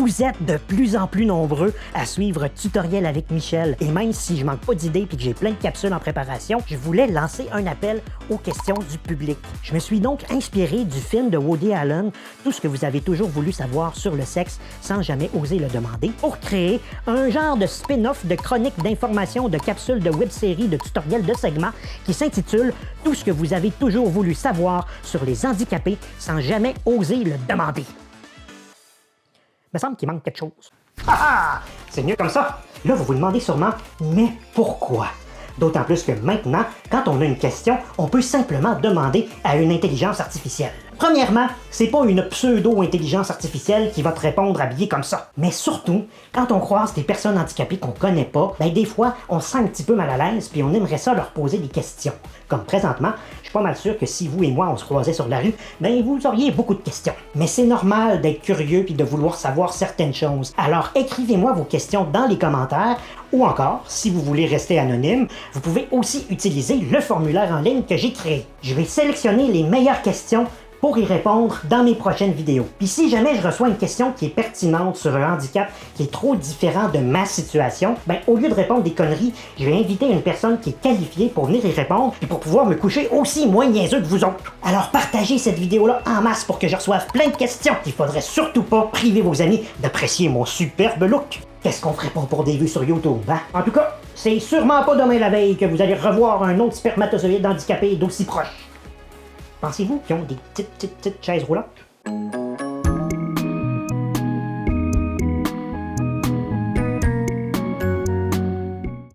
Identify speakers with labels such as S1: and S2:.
S1: Vous êtes de plus en plus nombreux à suivre Tutoriel avec Michel. Et même si je manque pas d'idées et que j'ai plein de capsules en préparation, je voulais lancer un appel aux questions du public. Je me suis donc inspiré du film de Woody Allen, Tout ce que vous avez toujours voulu savoir sur le sexe sans jamais oser le demander, pour créer un genre de spin-off de chronique d'informations, de capsules de web-série, de tutoriels de segments qui s'intitule Tout ce que vous avez toujours voulu savoir sur les handicapés sans jamais oser le demander. Il me semble qu'il manque quelque chose. Ah! C'est mieux comme ça. Là, vous vous demandez sûrement, mais pourquoi? D'autant plus que maintenant, quand on a une question, on peut simplement demander à une intelligence artificielle. Premièrement, c'est pas une pseudo-intelligence artificielle qui va te répondre habillée comme ça. Mais surtout, quand on croise des personnes handicapées qu'on connaît pas, ben des fois, on se sent un petit peu mal à l'aise puis on aimerait ça leur poser des questions. Comme présentement, je suis pas mal sûr que si vous et moi on se croisait sur la rue, ben vous auriez beaucoup de questions. Mais c'est normal d'être curieux puis de vouloir savoir certaines choses. Alors écrivez-moi vos questions dans les commentaires ou encore, si vous voulez rester anonyme, vous pouvez aussi utiliser le formulaire en ligne que j'ai créé. Je vais sélectionner les meilleures questions pour y répondre dans mes prochaines vidéos. Puis si jamais je reçois une question qui est pertinente sur un handicap qui est trop différent de ma situation, ben au lieu de répondre des conneries, je vais inviter une personne qui est qualifiée pour venir y répondre et pour pouvoir me coucher aussi moins niaiseux que vous autres. Alors partagez cette vidéo-là en masse pour que je reçoive plein de questions. Il faudrait surtout pas priver vos amis d'apprécier mon superbe look. Qu'est-ce qu'on ferait pas pour des vues sur YouTube, hein? En tout cas, c'est sûrement pas demain la veille que vous allez revoir un autre spermatozoïde handicapé d'aussi proche. Pensez-vous qu'ils ont des petites chaises roulantes?